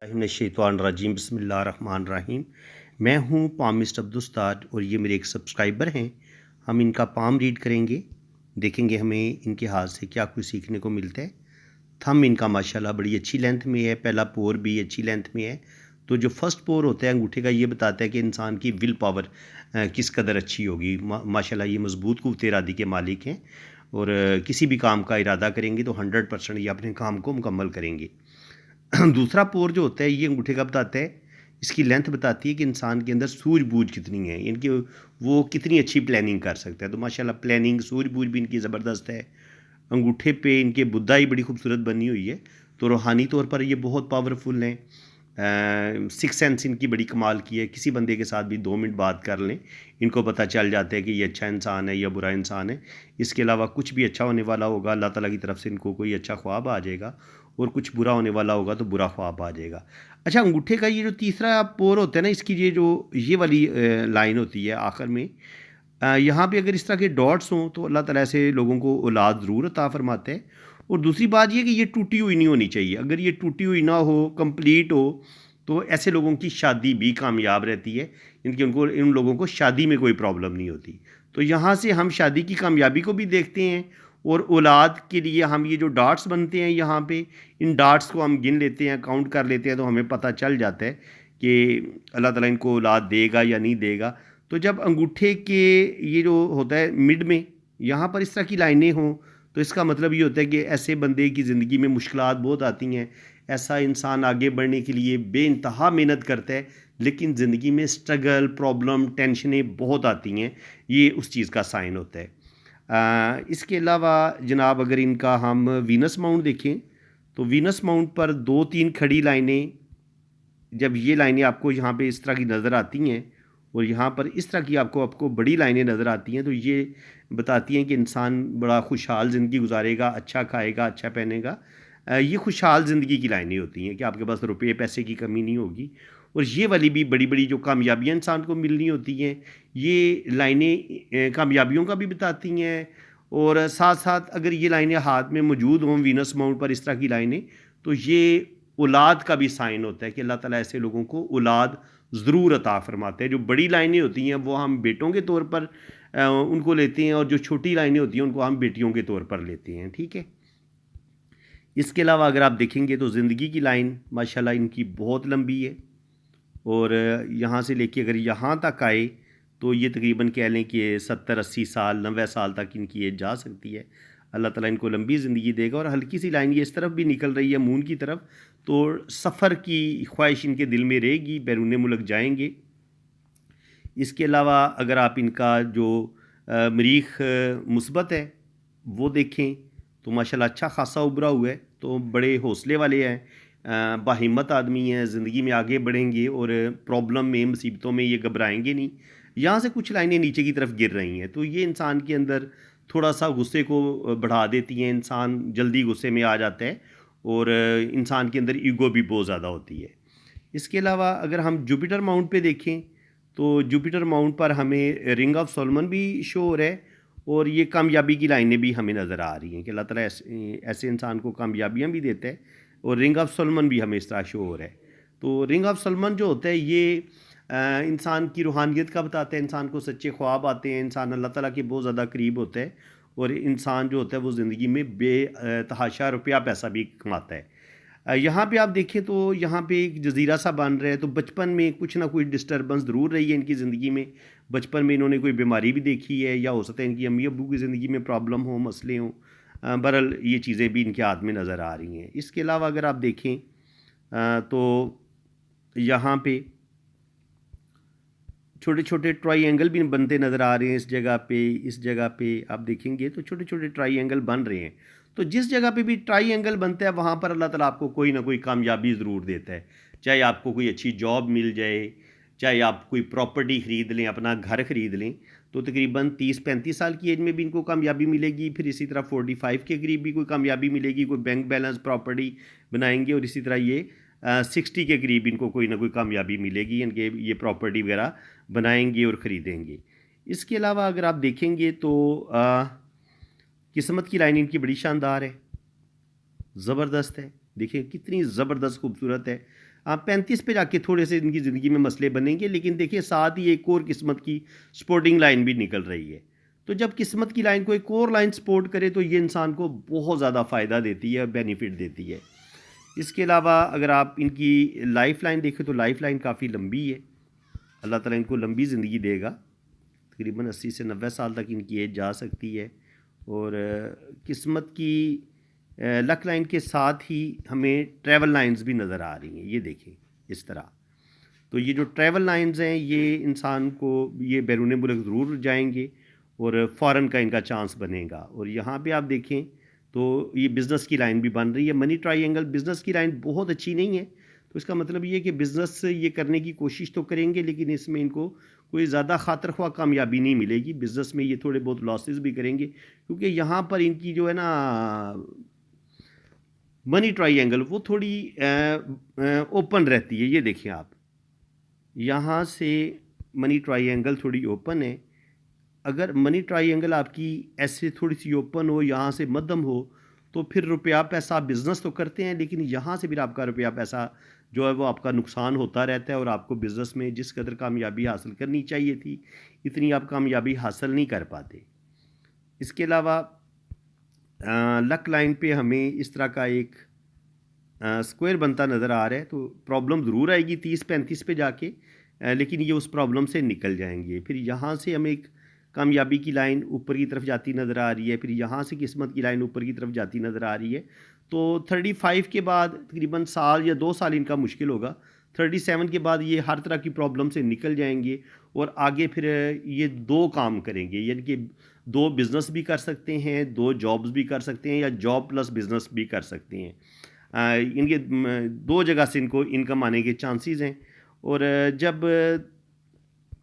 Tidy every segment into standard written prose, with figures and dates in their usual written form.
रजीम बिस्मिल्लाहिर्रहमानिर्रहीम। मैं हूँ पामिस्ट अब्दुस्ताद और ये मेरे एक सब्सक्राइबर हैं। हम इनका पाम रीड करेंगे, देखेंगे हमें इनके हाथ से क्या कुछ सीखने को मिलता है। थंब इनका माशाल्लाह बड़ी अच्छी लेंथ में है, पहला पोर भी अच्छी लेंथ में है। तो जो फर्स्ट पोर होता है अंगूठे का, ये बताता है कि इंसान की विल पावर किस कदर अच्छी होगी। माशाल्लाह ये मजबूत क़ुव्वत इरादी के मालिक हैं और किसी भी काम का इरादा करेंगे तो 100% ये अपने काम को मुकम्मल करेंगे। दूसरा पोर जो होता है ये अंगूठे का बताता है, इसकी लेंथ बताती है कि इंसान के अंदर सूझबूझ कितनी है, इनकी वो कितनी अच्छी प्लानिंग कर सकता है। तो माशाल्लाह प्लानिंग सूझबूझ भी इनकी ज़बरदस्त है। अंगूठे पे इनके बुद्धा ही बड़ी खूबसूरत बनी हुई है, तो रूहानी तौर पर ये बहुत पावरफुल हैं। सिक्स सेंस इनकी बड़ी कमाल की है, किसी बंदे के साथ भी 2 मिनट बात कर लें इनको पता चल जाता है कि ये अच्छा इंसान है या बुरा इंसान है। इसके अलावा कुछ भी अच्छा होने वाला होगा अल्लाह ताला की तरफ से इनको कोई अच्छा ख्वाब आ जाएगा, और कुछ बुरा होने वाला होगा तो बुरा ख्वाब आ जाएगा। अच्छा, अंगूठे का ये जो तीसरा पोर होता है ना, इसकी ये वाली लाइन होती है आखिर में, यहाँ पे अगर इस तरह के डॉट्स हों तो अल्लाह ताला ऐसे लोगों को औलाद ज़रूर अता फरमाते हैं। और दूसरी बात ये कि ये टूटी हुई नहीं होनी चाहिए। अगर ये टूटी हुई ना हो, कंप्लीट हो, तो ऐसे लोगों की शादी भी कामयाब रहती है। इन लोगों को शादी में कोई प्रॉब्लम नहीं होती। तो यहाँ से हम शादी की कामयाबी को भी देखते हैं, और औलाद के लिए हम ये जो डॉट्स बनते हैं यहाँ पे, इन डॉट्स को हम गिन लेते हैं, काउंट कर लेते हैं, तो हमें पता चल जाता है कि अल्लाह ताला इनको औलाद देगा या नहीं देगा। तो जब अंगूठे के ये जो होता है मिड में, यहाँ पर इस तरह की लाइनें हों, तो इसका मतलब ये होता है कि ऐसे बंदे की ज़िंदगी में मुश्किलात बहुत आती हैं। ऐसा इंसान आगे बढ़ने के लिए बेइंतहा मेहनत करता है, लेकिन ज़िंदगी में स्ट्रगल, प्रॉब्लम, टेंशनें बहुत आती हैं। ये उस चीज़ का साइन होता है। इसके अलावा जनाब अगर इनका हम वीनस माउंट देखें, तो वीनस माउंट पर 2-3 खड़ी लाइनें, जब ये लाइनें आपको यहाँ पे इस तरह की नज़र आती हैं और यहाँ पर इस तरह की आपको बड़ी लाइनें नज़र आती हैं, तो ये बताती हैं कि इंसान बड़ा खुशहाल ज़िंदगी गुजारेगा, अच्छा खाएगा, अच्छा पहनेगा। ये खुशहाल ज़िंदगी की लाइनें होती हैं कि आपके पास रुपये पैसे की कमी नहीं होगी। और ये वाली भी बड़ी-बड़ी जो कामयाबियाँ इंसान को मिलनी होती हैं, ये लाइनें कामयाबियों का भी बताती हैं। और साथ-साथ अगर ये लाइनें हाथ में मौजूद हों, वीनस माउंट पर इस तरह की लाइनें, तो ये औलाद का भी साइन होता है कि अल्लाह ताला ऐसे लोगों को औलाद ज़रूर अता फ़रमाते हैं। जो बड़ी लाइनें होती हैं वो हम बेटों के तौर पर उनको लेते हैं, और जो छोटी लाइनें होती हैं उनको हम बेटियों के तौर पर लेते हैं, ठीक है। इसके अलावा अगर आप देखेंगे तो ज़िंदगी की लाइन माशाल्लाह इनकी बहुत लंबी है, और यहाँ से लेके अगर यहाँ तक आए तो ये तकरीबन कह लें कि 70-80 साल, 90 साल तक इनकी एज जा सकती है। अल्लाह ताला इनको लंबी ज़िंदगी देगा। और हल्की सी लाइन ये इस तरफ भी निकल रही है, मून की तरफ, तो सफ़र की ख्वाहिश इनके दिल में रहेगी, बैरून मुल्क जाएंगे। इसके अलावा अगर आप इनका जो मरीख़ मुस्बत है वो देखें, तो माशाल्लाह अच्छा ख़ासा उभरा हुआ है, तो बड़े हौसले वाले हैं, बाहिम्मत आदमी हैं, ज़िंदगी में आगे बढ़ेंगे और प्रॉब्लम में, मुसीबतों में ये घबराएंगे नहीं। यहाँ से कुछ लाइनें नीचे की तरफ गिर रही हैं, तो ये इंसान के अंदर थोड़ा-सा गुस्से को बढ़ा देती हैं। इंसान जल्दी गुस्से में आ जाता है, और इंसान के अंदर ईगो भी बहुत ज़्यादा होती है। इसके अलावा अगर हम जुपिटर माउंट पे देखें, तो जुपिटर माउंट पर हमें रिंग ऑफ सोलमन भी शो हो रहा है, और ये कामयाबी की लाइनें भी हमें नज़र आ रही हैं कि अल्लाह ताला ऐसे इंसान को कामयाबियाँ भी देता है, और रिंग ऑफ सोलमन भी हमें इस तरह शो हो रहा है। तो रिंग ऑफ सोलमन जो होता है ये इंसान की रूहानियत का बताता है, इंसान को सच्चे ख्वाब आते हैं, इंसान अल्लाह ताला के बहुत ज़्यादा करीब होता है, और इंसान जो होता है वो ज़िंदगी में तहाशा रुपया पैसा भी कमाता है। यहाँ पे आप देखें तो यहाँ पे एक जज़ीरा सा बन रहा है, तो बचपन में कुछ ना कुछ डिस्टर्बेंस ज़रूर रही है इनकी ज़िंदगी में। बचपन में इन्होंने कोई बीमारी भी देखी है, या हो सकता है इनकी अम्मी अब्बू की ज़िंदगी में प्रॉब्लम हो, मसले हों। बहरहाल ये चीज़ें भी इनके हाथ में नज़र आ रही हैं। इसके अलावा अगर आप देखें तो यहाँ पे छोटे-छोटे ट्रायंगल भी बनते नज़र आ रहे हैं इस जगह पे आप देखेंगे तो छोटे-छोटे ट्रायंगल बन रहे हैं। तो जिस जगह पे भी ट्रायंगल बनता है वहाँ पर अल्लाह ताला आपको कोई ना कोई कामयाबी ज़रूर देता है। चाहे आपको कोई अच्छी जॉब मिल जाए, चाहे आप कोई प्रॉपर्टी ख़रीद लें, अपना घर ख़रीद लें, तो तकरीबन 30-35 साल की एज में भी इनको कामयाबी मिलेगी। फिर इसी तरह 45 के करीब भी कोई कामयाबी मिलेगी, कोई बैंक बैलेंस प्रॉपर्टी बनाएँगे, और इसी तरह ये 60 के करीब इनको कोई ना कोई कामयाबी मिलेगी, इनके ये प्रॉपर्टी वगैरह बनाएंगे और ख़रीदेंगे। इसके अलावा अगर आप देखेंगे तो किस्मत की लाइन इनकी बड़ी शानदार है, ज़बरदस्त है। देखिए कितनी ज़बरदस्त खूबसूरत है। आप 35 पे जाके थोड़े से इनकी ज़िंदगी में मसले बनेंगे, लेकिन देखिए साथ ही एक और किस्मत की सपोर्टिंग लाइन भी निकल रही है। तो जब किस्मत की लाइन को एक और लाइन सपोर्ट करे तो ये इंसान को बहुत ज़्यादा फ़ायदा देती है, बेनिफिट देती है। इसके अलावा अगर आप इनकी लाइफ लाइन देखें तो लाइफ लाइन काफ़ी लंबी है। अल्लाह ताला इनको लंबी ज़िंदगी देगा, तकरीबन 80 से 90 साल तक इनकी एज जा सकती है। और किस्मत की लक लाइन के साथ ही हमें ट्रैवल लाइंस भी नज़र आ रही हैं, ये देखें इस तरह। तो ये जो ट्रैवल लाइंस हैं ये इंसान को, ये बैरून मुल्क ज़रूर जाएंगे और फ़ॉरेन का इनका चांस बनेगा। और यहाँ पे आप देखें तो ये बिज़नेस की लाइन भी बन रही है। मनी ट्रायंगल बिज़नेस की लाइन बहुत अच्छी नहीं है, तो इसका मतलब ये है कि बिज़नेस ये करने की कोशिश तो करेंगे, लेकिन इसमें इनको कोई ज़्यादा खातिर ख्वाह कामयाबी नहीं मिलेगी। बिज़नेस में ये थोड़े बहुत लॉसेस भी करेंगे, क्योंकि यहाँ पर इनकी जो है ना मनी ट्रायंगल वो थोड़ी ओपन रहती है। ये देखें आप, यहाँ से मनी ट्रायंगल थोड़ी ओपन है। अगर मनी ट्रायंगल आपकी ऐसे थोड़ी सी ओपन हो, यहाँ से मध्यम हो, तो फिर रुपया पैसा बिज़नेस तो करते हैं, लेकिन यहाँ से फिर आपका रुपया पैसा जो है वो आपका नुकसान होता रहता है और आपको बिज़नेस में जिस कदर कामयाबी हासिल करनी चाहिए थी इतनी आप कामयाबी हासिल नहीं कर पाते। इसके अलावा लक लाइन पे हमें इस तरह का एक स्क्वायर बनता नज़र आ रहा है, तो प्रॉब्लम ज़रूर आएगी 30-35 पे जाके, लेकिन ये उस प्रॉब्लम से निकल जाएंगे। फिर यहाँ से हमें एक कामयाबी की लाइन ऊपर की तरफ जाती नज़र आ रही है, फिर यहाँ से किस्मत की लाइन ऊपर की तरफ जाती नज़र आ रही है। तो 35 के बाद तकरीबन साल या 2 साल इनका मुश्किल होगा। 37 के बाद ये हर तरह की प्रॉब्लम से निकल जाएंगे और आगे फिर ये 2 काम करेंगे, यानी कि 2 बिज़नेस भी कर सकते हैं, 2 जॉब्स भी कर सकते हैं, या जॉब प्लस बिज़नेस भी कर सकते हैं। इनके 2 जगह से इनको इनकम आने के चांसेस हैं। और जब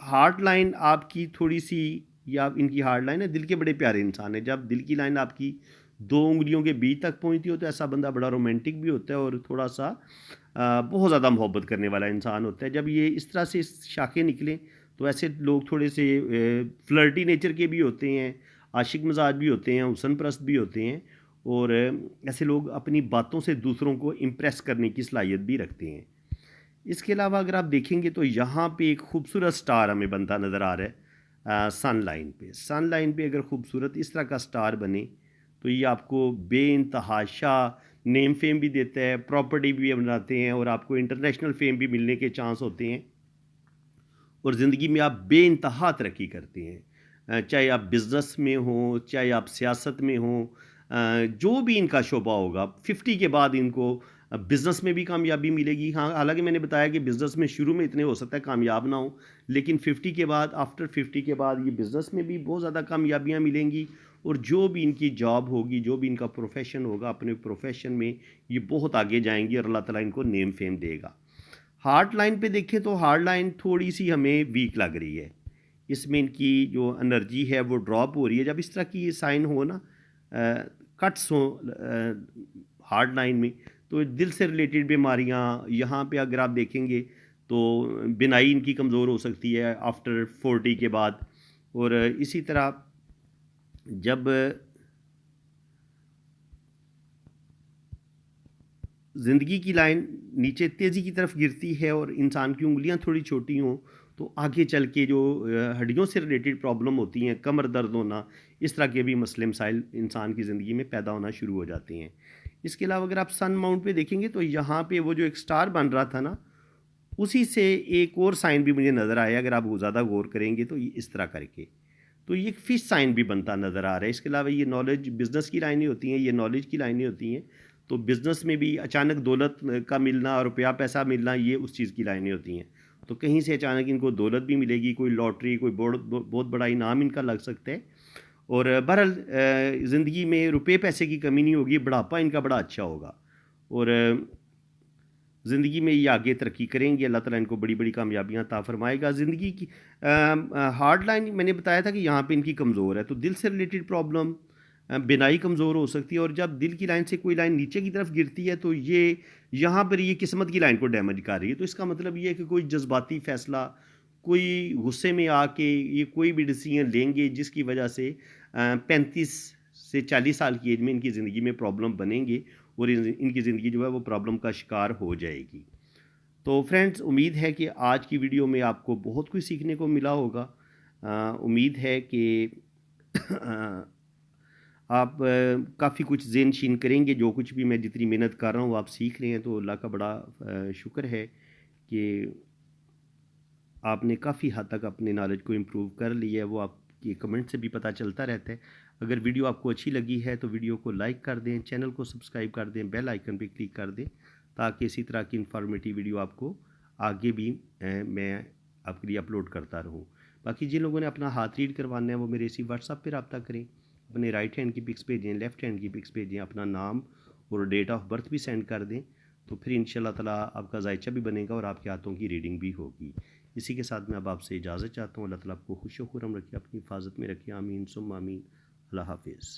हार्ट लाइन आपकी थोड़ी सी, या इनकी हार्ट लाइन है, दिल के बड़े प्यारे इंसान है। जब दिल की लाइन आपकी 2 उंगलियों के बीच तक पहुंचती हो तो ऐसा बंदा बड़ा रोमांटिक भी होता है और थोड़ा सा बहुत ज़्यादा मोहब्बत करने वाला इंसान होता है। जब ये इस तरह से शाखें निकलें तो ऐसे लोग थोड़े से फ्लर्टी नेचर के भी होते हैं, आशिक मिजाज भी होते हैं, हुस्न परस्त भी होते हैं, और ऐसे लोग अपनी बातों से दूसरों को इम्प्रेस करने की सलाहियत भी रखते हैं। इसके अलावा अगर आप देखेंगे तो यहाँ पे एक खूबसूरत स्टार हमें बनता नज़र आ रहा है सन लाइन पे। सन लाइन पे अगर खूबसूरत इस तरह का स्टार बने तो ये आपको बेइंतहा नेम फेम भी देता है, प्रॉपर्टी भी बनाते हैं, और आपको इंटरनेशनल फेम भी मिलने के चांस होते हैं, और ज़िंदगी में आप बेइंतहा तरक्की करते हैं। चाहे आप बिज़नेस में हो, चाहे आप सियासत में हो, जो भी इनका शोबा होगा, 50 के बाद इनको बिज़नेस में भी कामयाबी मिलेगी। हाँ, हालांकि मैंने बताया कि बिज़नेस में शुरू में इतने हो सकता है कामयाब ना हो, लेकिन 50 के बाद, आफ्टर 50 के बाद ये बिज़नेस में भी बहुत ज़्यादा कामयाबियाँ मिलेंगी, और जो भी इनकी जॉब होगी, जो भी इनका प्रोफेशन होगा, अपने प्रोफेशन में ये बहुत आगे जाएंगी और अल्लाह ताला इनको नेम फेम देगा। हार्ट लाइन पे देखें तो हार्ट लाइन थोड़ी सी हमें वीक लग रही है। इसमें इनकी जो एनर्जी है वो ड्रॉप हो रही है। जब इस तरह की साइन हो ना, कट्स हो हार्ट लाइन में, तो दिल से रिलेटेड बीमारियां, यहाँ पे अगर आप देखेंगे तो बिनाई इनकी कमज़ोर हो सकती है आफ्टर 40 के बाद। और इसी तरह जब ज़िंदगी की लाइन नीचे तेज़ी की तरफ गिरती है और इंसान की उंगलियां थोड़ी छोटी हों, तो आगे चल के जो हड्डियों से रिलेटेड प्रॉब्लम होती हैं, कमर दर्द होना, इस तरह के भी मसले मसाइल इंसान की ज़िंदगी में पैदा होना शुरू हो जाते हैं। इसके अलावा अगर आप सन माउंट पे देखेंगे तो यहाँ पे वो जो एक स्टार बन रहा था ना, उसी से एक और साइन भी मुझे नज़र आया, अगर आप ज़्यादा गौर करेंगे तो ये इस तरह करके, तो ये एक फिश साइन भी बनता नज़र आ रहा है। इसके अलावा ये नॉलेज बिज़नेस की लाइनें होती हैं, ये नॉलेज की लाइनें होती हैं, तो बिज़नेस में भी अचानक दौलत का मिलना और रुपया पैसा मिलना, ये उस चीज़ की लाइनें होती हैं। तो कहीं से अचानक इनको दौलत भी मिलेगी, कोई लॉटरी, कोई बहुत बड़ा इनाम इनका लग सकता है। और बहरहाल ज़िंदगी में रुपये पैसे की कमी नहीं होगी, बुढ़ापा इनका बड़ा अच्छा होगा, और ज़िंदगी में ये आगे तरक्की करेंगे। अल्लाह ताला इनको बड़ी बड़ी कामयाबियाँ अता फरमाएगा। ज़िंदगी की हार्ड लाइन मैंने बताया था कि यहाँ पे इनकी कमज़ोर है, तो दिल से रिलेटेड प्रॉब्लम, बिनाई कमज़ोर हो सकती है, और जब दिल की लाइन से कोई लाइन नीचे की तरफ गिरती है तो ये यहाँ पर ये किस्मत की लाइन को डैमेज कर रही है। तो इसका मतलब ये है कि कोई जज्बाती फ़ैसला, कोई गुस्से में आके ये कोई भी डिसीजन लेंगे जिसकी वजह से 35 से 40 साल की एज में इनकी ज़िंदगी में प्रॉब्लम बनेंगे, और इनकी ज़िंदगी जो है वो प्रॉब्लम का शिकार हो जाएगी। तो फ्रेंड्स, उम्मीद है कि आज की वीडियो में आपको बहुत कुछ सीखने को मिला होगा। उम्मीद है कि आप काफ़ी कुछ ज़ेहनशीन करेंगे। जो कुछ भी मैं जितनी मेहनत कर रहा हूँ आप सीख रहे हैं, तो अल्लाह का बड़ा शुक्र है कि आपने काफ़ी हद तक अपने नॉलेज को इम्प्रूव कर लिया है। वो आपके कमेंट से भी पता चलता रहता है। अगर वीडियो आपको अच्छी लगी है तो वीडियो को लाइक कर दें, चैनल को सब्सक्राइब कर दें, बेल आइकन पे क्लिक कर दें, ताकि इसी तरह की इन्फॉर्मेटिव वीडियो आपको आगे भी मैं आपके लिए अपलोड करता रहूँ। बाकी जिन लोगों ने अपना हाथ रीड करवाना है वो मेरे इसी व्हाट्सएप पर रब्ता करें। अपने राइट हैंड की पिक्स भेजें, लेफ़्ट हैंड की पिक्स भेजें, अपना नाम और डेट ऑफ बर्थ भी सेंड कर दें। तो फिर इंशाल्लाह ताला आपका जायचा भी बनेगा और आपके हाथों की रीडिंग भी होगी। इसी के साथ मैं अब आपसे इजाज़त चाहता हूँ। अल्लाह ताला आपको खुश व खुर्रम रखे, अपनी हिफाज़त में रखे। आमीन सुम्मा आमीन। अल्लाह हाफ़िज़।